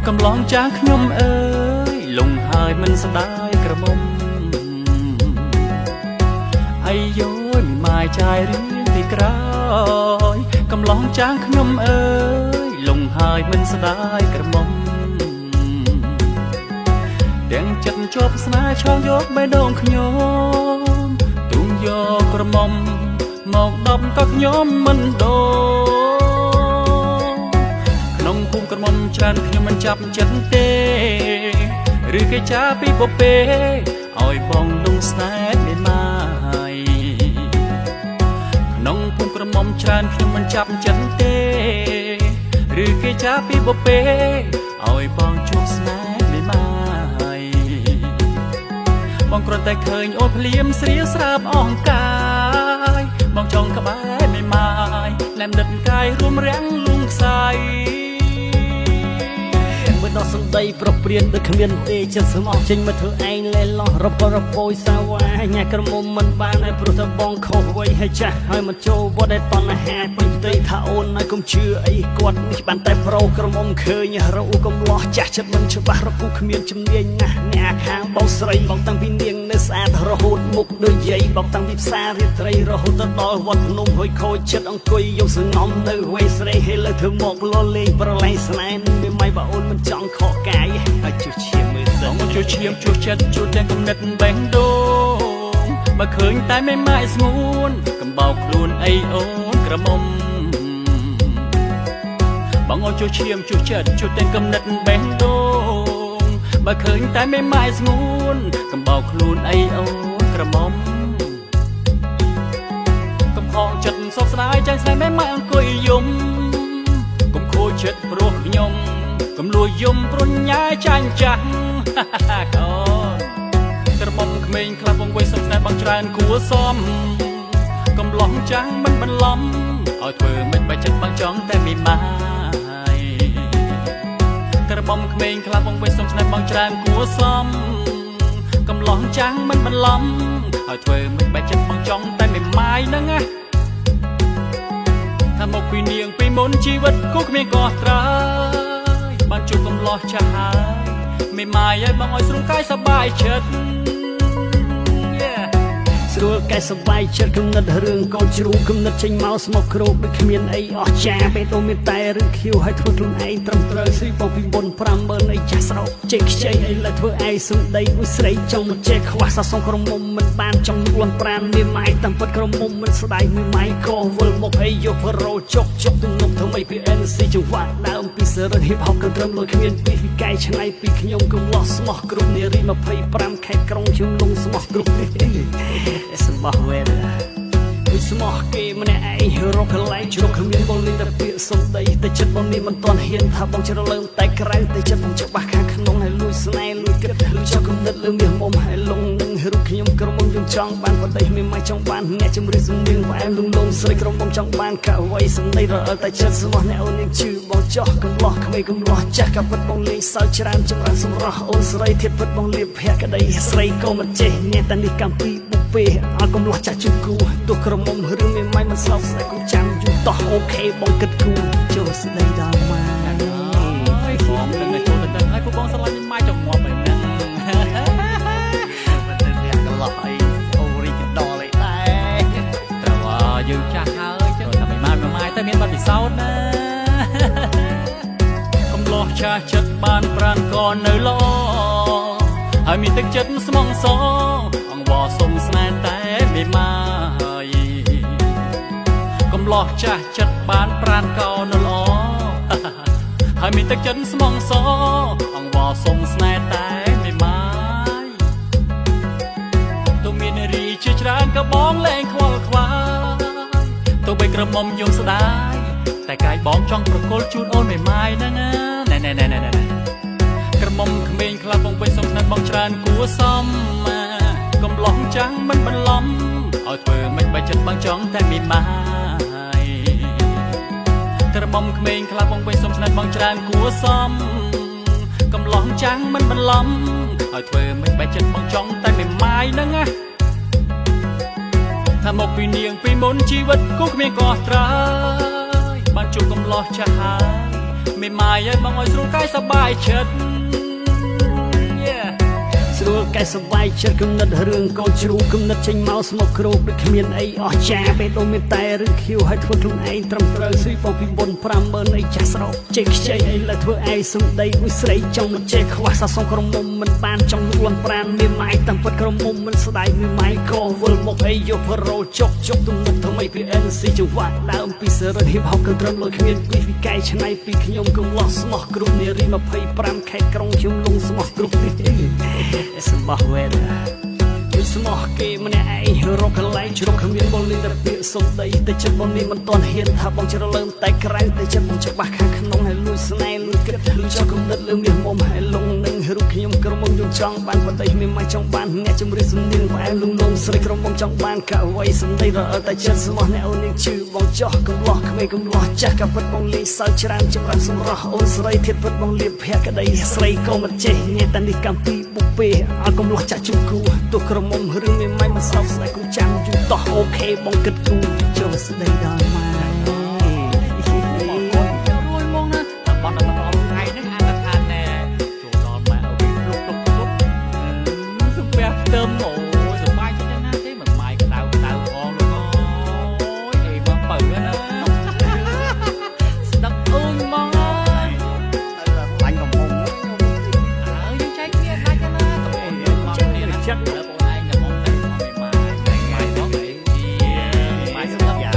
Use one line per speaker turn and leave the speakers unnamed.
កំឡងចាស់ខ្ញុំអើយលងហើយមិនស្ដាយក្រមុំអាយយោមីម៉ាយចាយរៀងទីក្រោយកំឡងចាស់ខ្ញុំអើយលងហើយមិនស្ដាយក្រមុំទាំងចិត្តជាប់ស្នេហ៍ឆ្លងយកបេះដូងខ្ញុំទូងយកក្រមុំមកដប់ក៏ខ្ញុំមិនដូរក្នុងភូមិក្រមុំច្រើនខ្ញុំមិនចាប់ចិត្តទេឬគេចាពីពពេឲ្យបងលងស្នេហ៍មានម៉ាយក្នុងភូមិក្រមុំច្រើនខ្ញុំមិនចាប់ចិត្តទេឬគេចាពីពពេឲ្យបងជួបស្នេហ៍មានម៉ាយបងគ្រាន់តែឃើញអូនភ្លាមស្រៀលស្រាប់អង្កាយបងចង់ក្បែរមេម៉ាយណែមដិតកាយរួមរាំងលងខ្សែមើលដល់សំដីប្រព្រៀនដូចគ្មានទេចិត្តស្មោះចេញមកធ្វើឯងលេលោះរពរពយសាវ៉ាញ៉ាក្រមុំមិនបានឲ្យព្រោះតែបងខុសវ័យហើយចាស់ហើយមកចូលវត្តឲ្យតណ្ហាពេញផ្ទៃថាអូនឲ្យកុំជឿអីគាត់នេះបានតែប្រូក្រមុំឃើញរឧកំលោះចាស់ចិត្តមិនច្បាស់រពុះគ្មានជំនាញណាស់អ្នកខាងបងស្រីបងតាំងពីនាងនៅស្អាតរហូតមុខដូចយាយបងតាំងពីផ្សាររាត្រីរហូតដល់វត្តភ្នំហុយខូចចិត្តអង្គុយយកសងំនៅវ័យស្រីហេលើធ្វើមកលលេងប្រឡែងស្នេហ៍មិនម៉ៃបើអូនមិនចង់ខកកាយហើយជួសឈាមមើលសិនបងជួសឈាមជួសចិត្តជួសទាំងគំនិតបេះដូងបើឃើញតែមេម៉ាយស្ងួនកំបោកខ្លួនអីអូនក្រមុំបងអូនជួសឈាមជួសចិត្តជួសទាំងគំនិតបេះដូងបើឃើញតែមេម៉ាយស្ងួនកំបោកខ្លួនអីអូនក្រមុំកំខងចិត្តសោកស្ដាយចាញ់ស្នេហ៍មេម៉ាយអង្គុយយំកុំខូចចិត្តព្រោះខ្ញុំកំលួយយំប្រញ៉ាចាញ់ចាស់កូនក្រមុំក្មេងខ្លះវងវ័យសុខស្នេហ៍បងច្រើនគួសមកំឡោះចាស់មិនបន្លំឲ្យធ្វើមិនបែកចិត្តបងចង់តែមីម៉ាយក្រមុំក្មេងខ្លះវងវ័យសុខស្នេហ៍បងច្រើនគួសមកំឡោះចាស់មិនបន្លំឲ្យធ្វើមិនបែកចិត្តបងចង់តែមីម៉ាយហ្នឹងណាថាមកពីនាងពីមុនជីវិតគូគ្មានក៏ត្រើយបានជួបកំឡោះចាស់ហើយមេម៉ាយឲ្យបងឲ្យស្រួលកាយសប្បាយចិត្តស្រួលកាយសប្បាយចិត្តគំនិតរឿងកូនជ្រូកគំនិតចេញមកស្មុកគ្រូដូចគ្មានអីអស់ចាពេលទៅមានតែរឿងខៀវឲ្យធ្វើខ្លួនឯងត្រឹមត្រូវស្រីបងពីមុន 50000 អីចាស់ស្រោបចេះខ្ចីអីលើធ្វើឯងសំដីមួយស្រីចង់មកចេះខ្វះសាសងក្រមុំមិនបានចង់លួនប្រានមេម៉ាយតាមពិតក្រមុំមិនស្ដាយមេម៉ាយក៏វល់មកអីយកប្រូចុកទំនុកធ្វើអី PNC ចង្វាក់ដើមពីសរិទ្ធ hip hop ក៏ត្រឹមលុយគ្មានពីកាយឆ្នៃពីខ្ញុំកំឡោះស្មោះគ្រប់នារី25ខែក្រុងខ្ញុំលងស្មោះគ្រប់ស្មោះវេរវិស្មោះគេម្នាក់ឯងរកកន្លែងជ្រុកគ្មានបងលេងតែពាក្យសំដីតែចិត្តបងនេះមិនទាន់ហ៊ានថាបងជ្រើលើតែក្រៅតែចិត្តបងច្បាស់ខាងក្នុងហើយលួចស្នេហ៍លួចគិតលួចចោលគំនិតលើមាសមុំហើយលងនឹងរូបខ្ញុំក្រមុំខ្ញុំចង់បានបដិមានមិនចង់បានអ្នកជំរឿសំនៀងផ្អែមលងលងស្រីក្រមុំចង់បានកអ្វីសំដីរអិលតែចិត្តស្មោះអ្នកអូននឹងជឿបងចោះកំឡោះក្មេងកំឡោះចាស់ក៏ពិតបងលេងសើចច្រើនចម្រើនសម្រស់អូនស្រីធៀបពិតបងលៀបភ័ក្រក្តីស្រីក៏មិនចេះអ្នកតែនេះកំពីពេលអត់កំឡោះចាស់ជង្គូទោះក្រមុំរឿងមេម៉ាយមិនស្លោកស្នេហ៍គូចាំយូរតោះអូខេបងគិតគូចូលស្ដីដល់ម៉ាយបងនឹងចូលទៅឲ្យពួកបងស្រឡាញ់មេម៉ាយចង់ងាប់ហើយហ្នឹងមិនទៅអ្នកកំឡោះអីអូរីជដលអីដែរត្រូវយើងចាស់ហើយចឹងថាមេម៉ាយតែមានបាត់ពិសោធន៍ណាកំឡោះចាស់ចិត្តបានប្រានក៏នៅល្អហើយមានទឹកចិត្តស្មងសវ៉ាសុំស្នេហ៍តែមេម៉ាយកំឡោះចាស់ចិត្តបានប្រានកោនៅល្អហើយមានទឹកចិត្តស្មងសអង្វរសុំស្នេហ៍តែមេម៉ាយទោះមាននារីជាច្រើនក៏បងលែងខ្វល់ខ្វាយទោះបីក្រមុំយំស្ដាយតែកាយបងចង់ប្រគល់ជូនអូនមេម៉ាយហ្នឹងណែក្រមុំក្មេងខ្លះបងវិញសុំស្នេហ៍បងច្រើនគួសមកំឡោះចាំងមិនបន្លំឲ្យធ្វើមិនបែកចិត្តបងចង់តែមេម៉ាយក្រមុំក្មេងខ្លះបងវិញសុំស្នេហ៍បងច្រើនគួសមកំឡោះចាំងមិនបន្លំឲ្យធ្វើមិនបែកចិត្តបងចង់តែមេម៉ាយហ្នឹងណាថាមកពីនាងពីមុនជីវិតគូគ្មានក៏ត្រើយបានជួបកំឡោះចាស់ហើយ
ไม่มาเยอะบางวันสู้กายสบายเฉิด
ស្រួលកែសវាយចិត្តគំនិតរឿងកូនជ្រូកគំនិតចេញមកស្មុកគ្រោកដូចគ្មានអីអស់ចាបេះដូងមានតែរឿងខៀវឲ្យធ្វើខ្លួនឯងត្រឹមត្រូវស៊ីបងពីបុន50000អីចាស់ស្រោបចេះខ្ចីអីលើធ្វើឯងសំដីមួយស្រីចង់មិនចេះខ្វះសាសងក្រមុំមិនបានចង់លួនប្រានមានម៉ៃតាមពិតក្រមុំមិនស្ដាយមានម៉ៃក៏វិលមកអីយកប្រូចុកទំនុកថ្មីពី NC ចង្វាក់ដើមពីសេរី hip hop គឺត្រឹមលុយគ្មានពីវិកែឆ្នៃពីខ្ញុំកំឡោះស្មោះគ្រប់នារី25ខេត្តក្រុងខ្ញុំលងស្មោះគ្រប់ស្មោះវេរស្មោះគេម្នាក់ឯងរកកន្លែងជ្រុកគ្មានបលីតែពាក្យសំដីតែចិត្តបងនេះមិនទាន់ហ៊ានថាបងជ្រើលើមតែក្រៅតែចិត្តបងច្បាស់ខាងក្នុងហើយលួចស្នេហ៍លួចគិតលួចចោលគំនិតលើមាសមុំហើយលងនឹងរូបខ្ញុំក្រុមបងខ្ញុំចង់បានបតីមានមិនចង់បានអ្នកជំរឿសំនៀងផ្អែមលងលងស្រីក្រុមបងចង់បានកអ្វីសំដីរអើតែចិត្តស្មោះអ្នកអូននាងជឿបងចោះកំឡោះក្មេងកំឡោះចាស់ក៏ពិតបងលេងសើចច្រើនចម្រើនសម្រស់អូនស្រីធៀបពិតបងលៀបភក្តីស្រីក៏មិនចេះញ៉ែតែនេះកំពីបុកពេឲ្យកំឡោះចាស់ជុំគូទោះក្រុមមុំរឿងមានមិនមិនសោកស្ដាយគូចាំយូរតោះអូខេបងគិតគូចូលស្ដីដល់ម៉ែ
រួយមកណាតែបងដល់ថ្ងៃហ្នឹងអានថាណែចូលដល់ម៉ែអូសំពះផ្ទឹមអូយសុបាយចិត្តណាស់ទេមិនម៉ាយក្តៅផងលោកអូយអីបងបើណាស្ដាប់អូនមកហើយ
បាញ់កំមុំ
យើងចែកគ្នាដាច់ណាកំពុងមកគ្នាណាចិត្តបងឯងកំពុងតែមកមិនម៉ាយម៉ាយបងឯងជាម៉ាយស្ដាប់យ៉ាង